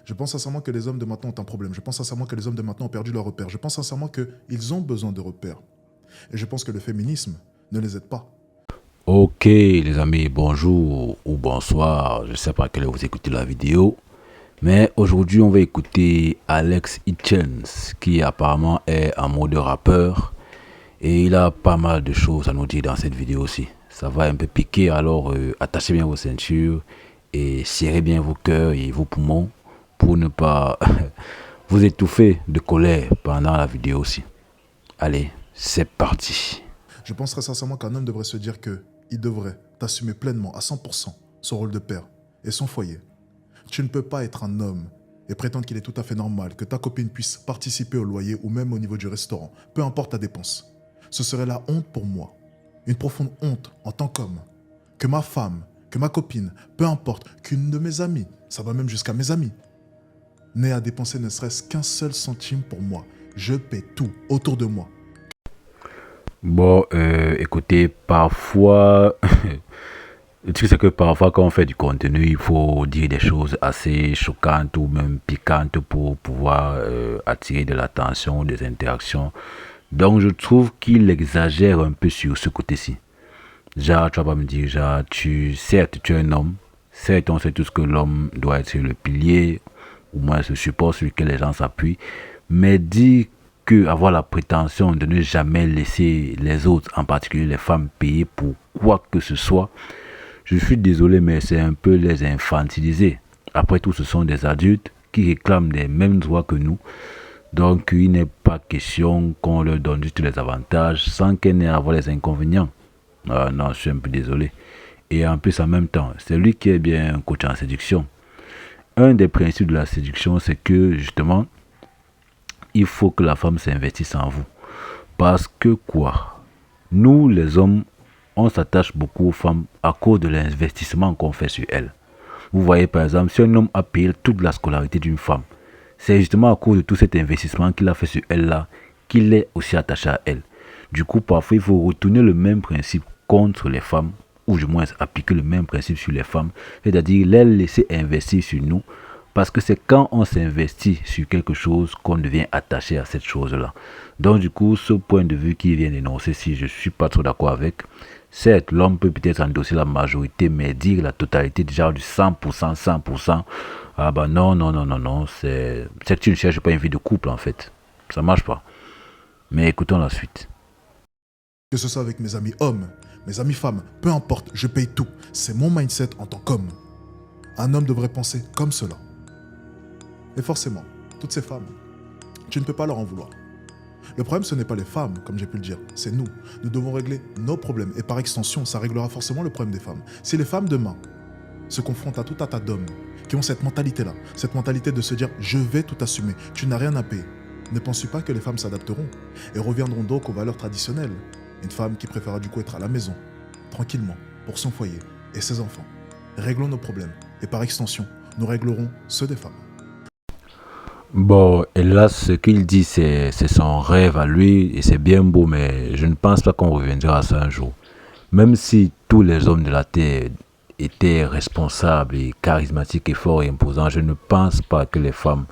Je pense sincèrement que les hommes de maintenant ont un problème. Je pense sincèrement que les hommes de maintenant ont perdu leurs repères. Je pense sincèrement qu'ils ont besoin de repères. Et je pense que le féminisme ne les aide pas. Ok les amis, bonjour ou bonsoir, je sais pas à quelle heure vous écoutez la vidéo, mais aujourd'hui on va écouter Alex Hitchens qui apparemment est un mode rappeur et il a pas mal de choses à nous dire dans cette vidéo aussi. Ça va un peu piquer, alors attachez bien vos ceintures et serrez bien vos cœurs et vos poumons pour ne pas vous étouffer de colère pendant la vidéo aussi. Allez, c'est parti. Je pense très sincèrement qu'un homme devrait se dire qu'il devrait assumer pleinement, à 100%, son rôle de père et son foyer. Tu ne peux pas être un homme et prétendre qu'il est tout à fait normal que ta copine puisse participer au loyer ou même au niveau du restaurant, peu importe ta dépense. Ce serait la honte pour moi, une profonde honte en tant qu'homme, que ma femme, que ma copine, peu importe, qu'une de mes amies, ça va même jusqu'à mes amis, n'ait à dépenser ne serait-ce qu'un seul centime pour moi. Je paie tout autour de moi. Bon, écoutez, parfois, le truc c'est que parfois quand on fait du contenu, il faut dire des choses assez choquantes ou même piquantes pour pouvoir attirer de l'attention, des interactions. Donc je trouve qu'il exagère un peu sur ce côté-ci. Genre, tu vas pas me dire, genre, certes, tu es un homme, certes, on sait tous que l'homme doit être le pilier, ou moins ce support sur lequel les gens s'appuient, mais dire que avoir la prétention de ne jamais laisser les autres, en particulier les femmes, payer pour quoi que ce soit, je suis désolé, mais c'est un peu les infantiliser. Après tout, ce sont des adultes qui réclament les mêmes droits que nous. Donc, il n'est pas question qu'on leur donne juste les avantages sans qu'elle n'ait à avoir les inconvénients. Ah non, je suis un peu désolé. Et en plus, en même temps, c'est lui qui est bien un coach en séduction. Un des principes de la séduction, c'est que justement, il faut que la femme s'investisse en vous. Parce que quoi? Nous, les hommes, on s'attache beaucoup aux femmes à cause de l'investissement qu'on fait sur elles. Vous voyez par exemple, si un homme a payé toute la scolarité d'une femme, c'est justement à cause de tout cet investissement qu'il a fait sur elle là, qu'il est aussi attaché à elle. Du coup, parfois, il faut retourner le même principe contre les femmes, ou du moins appliquer le même principe sur les femmes, c'est-à-dire les laisser investir sur nous, parce que c'est quand on s'investit sur quelque chose qu'on devient attaché à cette chose-là. Donc du coup, ce point de vue qui vient d'énoncer, si je ne suis pas trop d'accord avec, certes, l'homme peut peut-être endosser la majorité, mais dire la totalité déjà du 100%, 100%, ah bah non, non, non, non, non, c'est que tu ne cherches pas une vie de couple en fait. Ça marche pas. Mais écoutons la suite. Que ce soit avec mes amis hommes, mes amis femmes, peu importe, je paye tout. C'est mon mindset en tant qu'homme. Un homme devrait penser comme cela. Et forcément, toutes ces femmes, tu ne peux pas leur en vouloir. Le problème, ce n'est pas les femmes, comme j'ai pu le dire, c'est nous. Nous devons régler nos problèmes. Et par extension, ça réglera forcément le problème des femmes. Si les femmes demain se confrontent à tout un tas d'hommes qui ont cette mentalité-là, cette mentalité de se dire « je vais tout assumer, tu n'as rien à payer », ne penses-tu pas que les femmes s'adapteront et reviendront donc aux valeurs traditionnelles? Une femme qui préférera du coup être à la maison, tranquillement, pour son foyer et ses enfants. Réglons nos problèmes. Et par extension, nous réglerons ceux des femmes. Bon, et là, ce qu'il dit, c'est son rêve à lui, et c'est bien beau, mais je ne pense pas qu'on reviendra à ça un jour. Même si tous les hommes de la Terre étaient responsables et charismatiques et forts et imposants, je ne pense pas que les femmes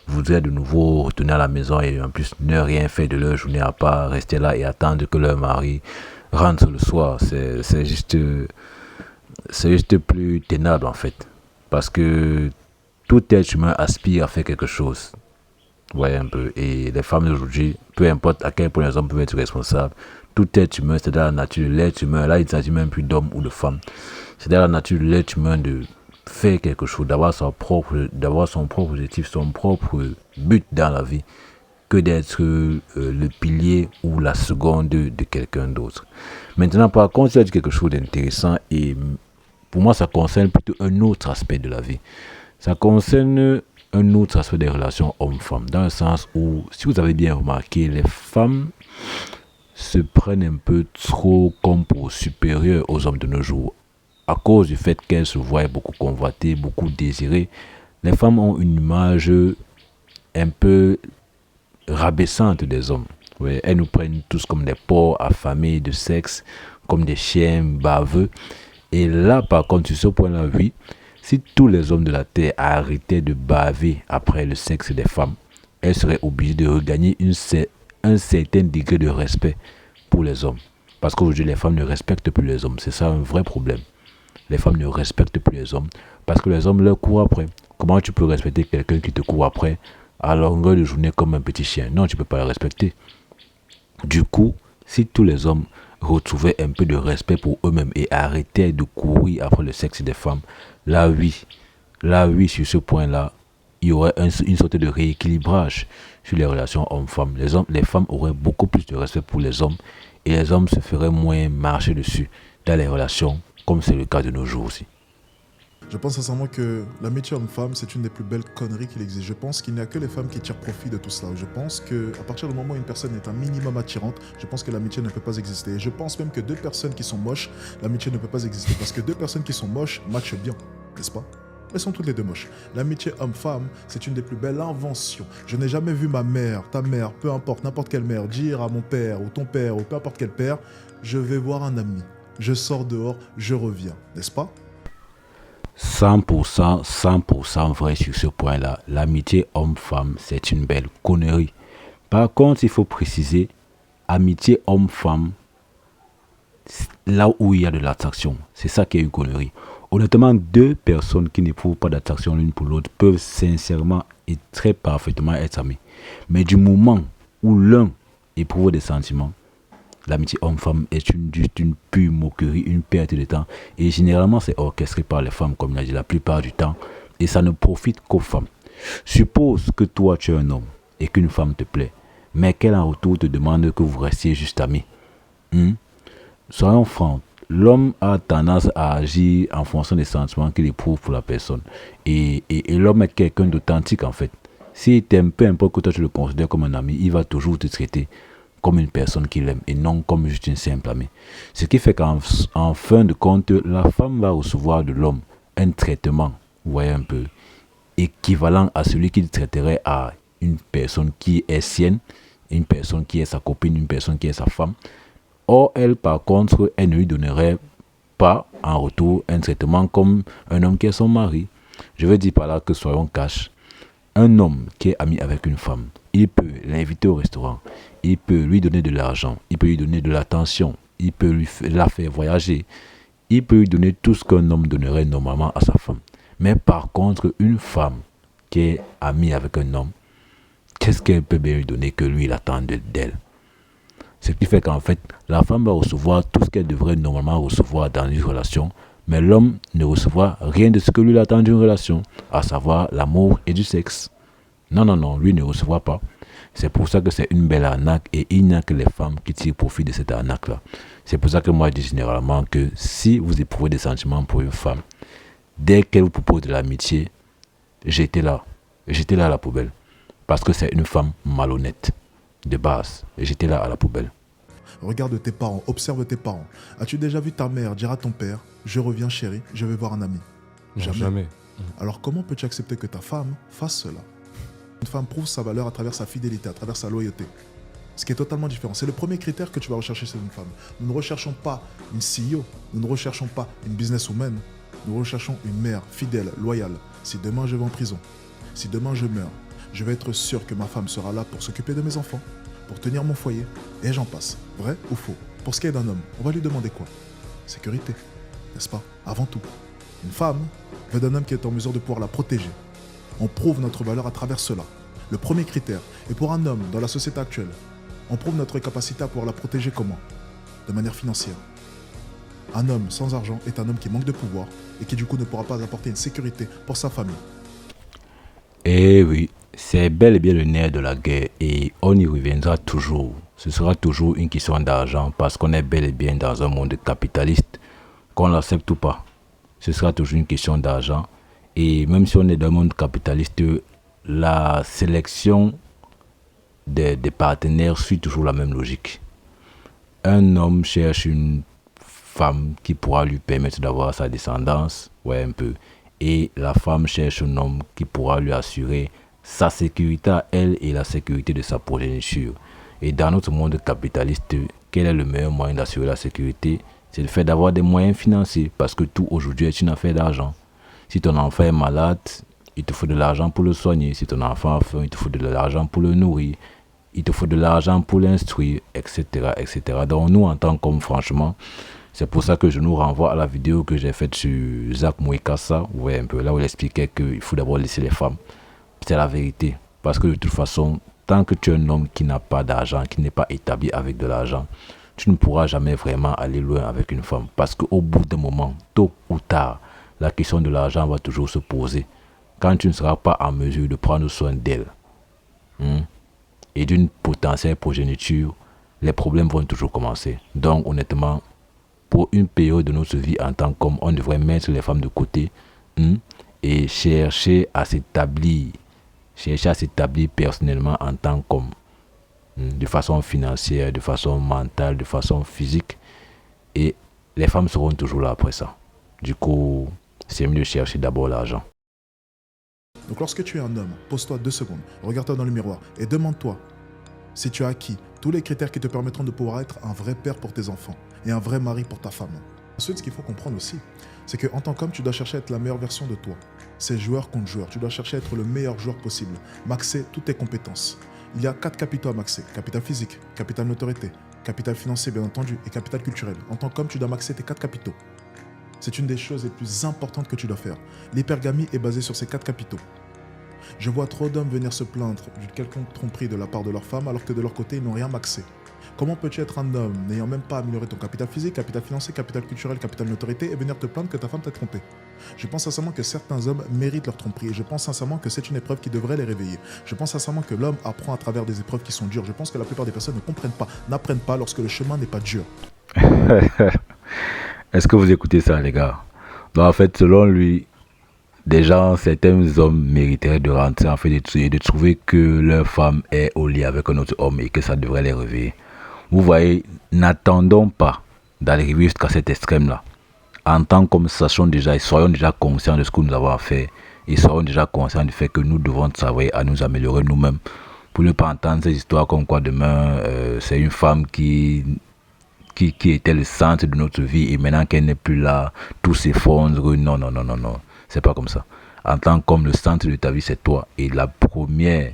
voudraient de nouveau retourner à la maison et en plus ne rien faire de leur journée à part rester là et attendre que leur mari rentre le soir. C'est juste plus tenable en fait. Parce que tout être humain aspire à faire quelque chose. Vous voyez un peu. Et les femmes d'aujourd'hui, peu importe à quel point les hommes peuvent être responsables, tout être humain, c'est dans la nature de l'être humain. Là, il ne s'agit même plus d'homme ou de femme. C'est dans la nature de l'être humain de faire quelque chose, d'avoir son propre objectif, son propre but dans la vie, que d'être le pilier ou la seconde de quelqu'un d'autre. Maintenant, par contre, il y a quelque chose d'intéressant et pour moi, ça concerne plutôt un autre aspect de la vie. Ça concerne un autre aspect des relations hommes-femmes, dans le sens où, si vous avez bien remarqué, les femmes se prennent un peu trop comme pour supérieurs aux hommes de nos jours. À cause du fait qu'elles se voient beaucoup convoitées, beaucoup désirées, les femmes ont une image un peu rabaissante des hommes. Ouais, elles nous prennent tous comme des porcs affamés de sexe, comme des chiens baveux. Et là, par contre, sur ce point-là, oui, Si tous les hommes de la terre arrêtaient de baver après le sexe des femmes, elles seraient obligées de regagner un certain degré de respect pour les hommes. Parce qu'aujourd'hui, les femmes ne respectent plus les hommes. C'est ça un vrai problème. Les femmes ne respectent plus les hommes parce que les hommes leur courent après. Comment tu peux respecter quelqu'un qui te court après à longueur de journée comme un petit chien? Non, tu ne peux pas le respecter. Du coup, si tous les hommes retrouvaient un peu de respect pour eux-mêmes et arrêtaient de courir après le sexe des femmes, là oui, sur ce point-là, il y aurait une sorte de rééquilibrage sur les relations hommes-femmes. Les femmes auraient beaucoup plus de respect pour les hommes et les hommes se feraient moins marcher dessus dans les relations, comme c'est le cas de nos jours aussi. Je pense sincèrement que l'amitié homme-femme, c'est une des plus belles conneries qu'il existe. Je pense qu'il n'y a que les femmes qui tirent profit de tout cela. Je pense qu'à partir du moment où une personne est un minimum attirante, je pense que l'amitié ne peut pas exister. Et je pense même que deux personnes qui sont moches, l'amitié ne peut pas exister. Parce que deux personnes qui sont moches matchent bien, n'est-ce pas? Elles sont toutes les deux moches. L'amitié homme-femme, c'est une des plus belles inventions. Je n'ai jamais vu ma mère, ta mère, peu importe, n'importe quelle mère, dire à mon père ou ton père ou peu importe quel père, je vais voir un ami. Je sors dehors, je reviens, n'est-ce pas? 100% vrai sur ce point-là. L'amitié homme-femme, c'est une belle connerie. Par contre, il faut préciser, amitié homme-femme, là où il y a de l'attraction, c'est ça qui est une connerie. Honnêtement, deux personnes qui n'éprouvent pas d'attraction l'une pour l'autre peuvent sincèrement et très parfaitement être amies. Mais du moment où l'un éprouve des sentiments, l'amitié homme-femme est juste une pure moquerie, une perte de temps. Et généralement, c'est orchestré par les femmes, comme il a dit la plupart du temps. Et ça ne profite qu'aux femmes. Suppose que toi, tu es un homme et qu'une femme te plaît, mais qu'elle en retour te demande que vous restiez juste amis. Soyons francs, l'homme a tendance à agir en fonction des sentiments qu'il éprouve pour la personne. Et l'homme est quelqu'un d'authentique en fait. S'il t'aime, peu importe que toi tu le considères comme un ami, il va toujours te traiter comme une personne qu'il aime et non comme juste une simple amie. Ce qui fait qu'en fin de compte, la femme va recevoir de l'homme un traitement, vous voyez un peu, équivalent à celui qu'il traiterait à une personne qui est sienne, une personne qui est sa copine, une personne qui est sa femme. Or, elle, par contre, elle ne lui donnerait pas en retour un traitement comme un homme qui est son mari. Je veux dire par là que soyons cash. Un homme qui est ami avec une femme, il peut l'inviter au restaurant, il peut lui donner de l'argent, il peut lui donner de l'attention, il peut la faire voyager, il peut lui donner tout ce qu'un homme donnerait normalement à sa femme. Mais par contre, une femme qui est amie avec un homme, qu'est-ce qu'elle peut bien lui donner que lui, il attend d'elle? Ce qui fait qu'en fait, la femme va recevoir tout ce qu'elle devrait normalement recevoir dans une relation, mais l'homme ne recevra rien de ce que lui il attend d'une relation, à savoir l'amour et du sexe. Non, lui ne recevra pas. C'est pour ça que c'est une belle arnaque et il n'y a que les femmes qui tirent profit de cette arnaque-là. C'est pour ça que moi je dis généralement que si vous éprouvez des sentiments pour une femme, dès qu'elle vous propose de l'amitié, jetez-la à la poubelle. Parce que c'est une femme malhonnête, de base. Jetez-la à la poubelle. Regarde tes parents, observe tes parents. As-tu déjà vu ta mère dire à ton père, je reviens chérie, je vais voir un ami? Jamais. Alors comment peux-tu accepter que ta femme fasse cela? Une femme prouve sa valeur à travers sa fidélité, à travers sa loyauté. Ce qui est totalement différent. C'est le premier critère que tu vas rechercher chez une femme. Nous ne recherchons pas une CEO, nous ne recherchons pas une businesswoman, nous recherchons une mère fidèle, loyale. Si demain je vais en prison, si demain je meurs, je vais être sûr que ma femme sera là pour s'occuper de mes enfants, pour tenir mon foyer, et j'en passe. Vrai ou faux? Pour ce qui est d'un homme, on va lui demander quoi? Sécurité, n'est-ce pas? Avant tout. Une femme veut d'un homme qui est en mesure de pouvoir la protéger. On prouve notre valeur à travers cela. Le premier critère. Et pour un homme dans la société actuelle, on prouve notre capacité à pouvoir la protéger comment? De manière financière. Un homme sans argent est un homme qui manque de pouvoir et qui du coup ne pourra pas apporter une sécurité pour sa famille. Eh oui, c'est bel et bien le nerf de la guerre et on y reviendra toujours. Ce sera toujours une question d'argent parce qu'on est bel et bien dans un monde capitaliste, qu'on l'accepte ou pas. Ce sera toujours une question d'argent. Et même si on est dans un monde capitaliste, la sélection des partenaires suit toujours la même logique. Un homme cherche une femme qui pourra lui permettre d'avoir sa descendance, ouais un peu. Et la femme cherche un homme qui pourra lui assurer sa sécurité à elle et la sécurité de sa progéniture. Et dans notre monde capitaliste, quel est le meilleur moyen d'assurer la sécurité? C'est le fait d'avoir des moyens financiers parce que tout aujourd'hui est une affaire d'argent. Si ton enfant est malade, il te faut de l'argent pour le soigner. Si ton enfant a faim, il te faut de l'argent pour le nourrir. Il te faut de l'argent pour l'instruire, etc., etc. Donc nous, en tant qu'hommes, franchement, c'est pour ça que je nous renvoie à la vidéo que j'ai faite sur Zach Mouekassa. Vous voyez un peu là où il expliquait qu'il faut d'abord laisser les femmes. C'est la vérité. Parce que de toute façon, tant que tu es un homme qui n'a pas d'argent, qui n'est pas établi avec de l'argent, tu ne pourras jamais vraiment aller loin avec une femme. Parce qu'au bout d'un moment, tôt ou tard, la question de l'argent va toujours se poser. Quand tu ne seras pas en mesure de prendre soin d'elle et d'une potentielle progéniture, les problèmes vont toujours commencer. Donc honnêtement, pour une période de notre vie en tant qu'homme, on devrait mettre les femmes de côté et chercher à s'établir personnellement en tant qu'homme, de façon financière, de façon mentale, de façon physique. Et les femmes seront toujours là après ça. Du coup, c'est mieux de chercher d'abord l'argent. Donc lorsque tu es un homme, pose-toi 2 secondes, regarde-toi dans le miroir et demande-toi si tu as acquis tous les critères qui te permettront de pouvoir être un vrai père pour tes enfants et un vrai mari pour ta femme. Ensuite, ce qu'il faut comprendre aussi, c'est qu'en tant qu'homme, tu dois chercher à être la meilleure version de toi. C'est joueur contre joueur, tu dois chercher à être le meilleur joueur possible, maxer toutes tes compétences. Il y a 4 capitaux à maxer: capital physique, capital notoriété, capital financier bien entendu et capital culturel. En tant qu'homme, tu dois maxer tes 4 capitaux. C'est une des choses les plus importantes que tu dois faire. L'hypergamie est basée sur ces 4 capitaux. Je vois trop d'hommes venir se plaindre d'une quelconque tromperie de la part de leur femme alors que de leur côté, ils n'ont rien maxé. Comment peux-tu être un homme n'ayant même pas amélioré ton capital physique, capital financier, capital culturel, capital notoriété et venir te plaindre que ta femme t'a trompé? Je pense sincèrement que certains hommes méritent leur tromperie et je pense sincèrement que c'est une épreuve qui devrait les réveiller. Je pense sincèrement que l'homme apprend à travers des épreuves qui sont dures. Je pense que la plupart des personnes ne comprennent pas, n'apprennent pas lorsque le chemin n'est pas dur. Est-ce que vous écoutez ça, les gars? Donc, en fait, selon lui, certains hommes mériteraient de rentrer en fait et de trouver que leur femme est au lit avec un autre homme et que ça devrait les réveiller. Vous voyez, n'attendons pas d'arriver jusqu'à cet extrême-là. En tant qu'hommes, sachons déjà et soyons déjà conscients de ce que nous avons à faire et soyons déjà conscients du fait que nous devons travailler à nous améliorer nous-mêmes pour ne pas entendre ces histoires comme quoi demain c'est une femme qui était le centre de notre vie et maintenant qu'elle n'est plus là, tout s'effondre. Non, non, non, non, non. C'est pas comme ça. En tant qu'homme, le centre de ta vie, c'est toi. Et la première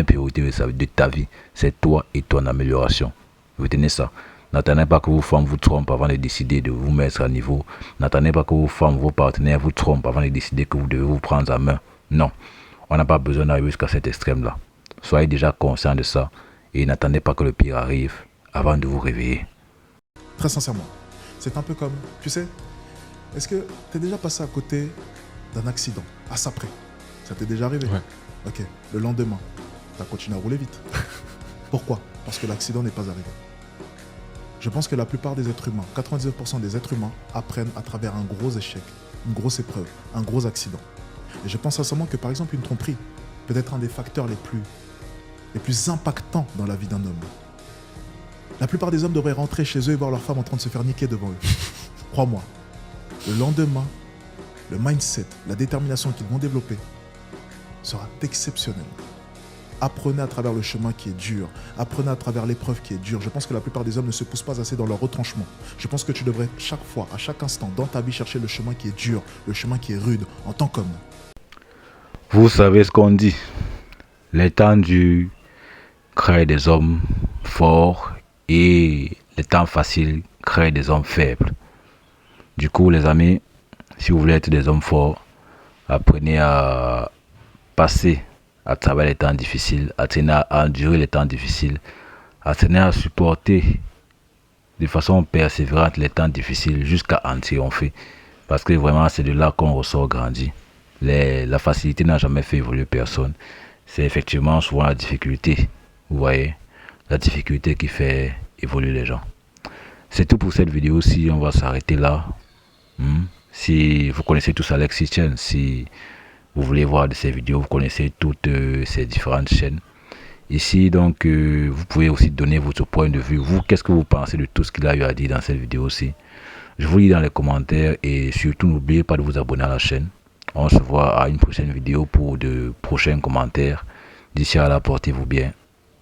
priorité de ta vie, c'est toi et ton amélioration. Retenez ça. N'attendez pas que vos femmes vous trompent avant de décider de vous mettre à niveau. N'attendez pas que vos femmes, vos partenaires vous trompent avant de décider que vous devez vous prendre en main. Non. On n'a pas besoin d'arriver jusqu'à cet extrême-là. Soyez déjà conscient de ça et n'attendez pas que le pire arrive avant de vous réveiller. Très sincèrement, c'est un peu comme, tu sais, est-ce que tu es déjà passé à côté d'un accident, à ça près? Ça t'est déjà arrivé? Ouais. Ok, le lendemain, tu as continué à rouler vite. Pourquoi? Parce que l'accident n'est pas arrivé. Je pense que la plupart des êtres humains, 99% des êtres humains, apprennent à travers un gros échec, une grosse épreuve, un gros accident. Et je pense sincèrement que par exemple une tromperie peut être un des facteurs les plus impactants dans la vie d'un homme. La plupart des hommes devraient rentrer chez eux et voir leur femme en train de se faire niquer devant eux. Crois-moi, le lendemain, le mindset, la détermination qu'ils vont développer sera exceptionnel. Apprenez à travers le chemin qui est dur. Apprenez à travers l'épreuve qui est dure. Je pense que la plupart des hommes ne se poussent pas assez dans leur retranchement. Je pense que tu devrais chaque fois, à chaque instant, dans ta vie, chercher le chemin qui est dur, le chemin qui est rude, en tant qu'homme. Vous savez ce qu'on dit. Les temps durs créent des hommes forts et les temps faciles créent des hommes faibles. Du coup, les amis, si vous voulez être des hommes forts, apprenez à passer à travers les temps difficiles, apprenez à endurer les temps difficiles, apprenez à supporter de façon persévérante les temps difficiles jusqu'à en triompher. Parce que vraiment, c'est de là qu'on ressort grandi. La facilité n'a jamais fait évoluer personne. C'est effectivement souvent la difficulté, vous voyez, la difficulté qui fait évoluer les gens. C'est tout pour cette vidéo-ci, on va s'arrêter là. Si vous connaissez tous Alexis Chen, si vous voulez voir de ces vidéos, vous connaissez toutes ces différentes chaînes. Ici, donc, vous pouvez aussi donner votre point de vue. Vous, qu'est-ce que vous pensez de tout ce qu'il a eu à dire dans cette vidéo-ci? Je vous lis dans les commentaires et surtout, n'oubliez pas de vous abonner à la chaîne. On se voit à une prochaine vidéo pour de prochains commentaires. D'ici là, portez-vous bien.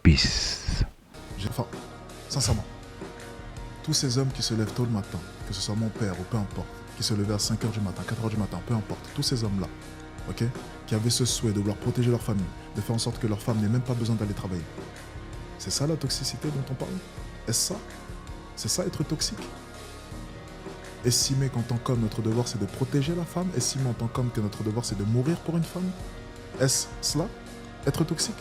Peace. Enfin, sincèrement, tous ces hommes qui se lèvent tôt le matin, que ce soit mon père ou peu importe, qui se levaient à 5h du matin, 4h du matin, peu importe, tous ces hommes-là, ok, qui avaient ce souhait de vouloir protéger leur famille, de faire en sorte que leur femme n'ait même pas besoin d'aller travailler. C'est ça la toxicité dont on parle? Est-ce ça? C'est ça être toxique? Estimer qu'en tant qu'homme, notre devoir c'est de protéger la femme? Estimer en tant qu'homme que notre devoir c'est de mourir pour une femme? Est-ce cela? Être toxique?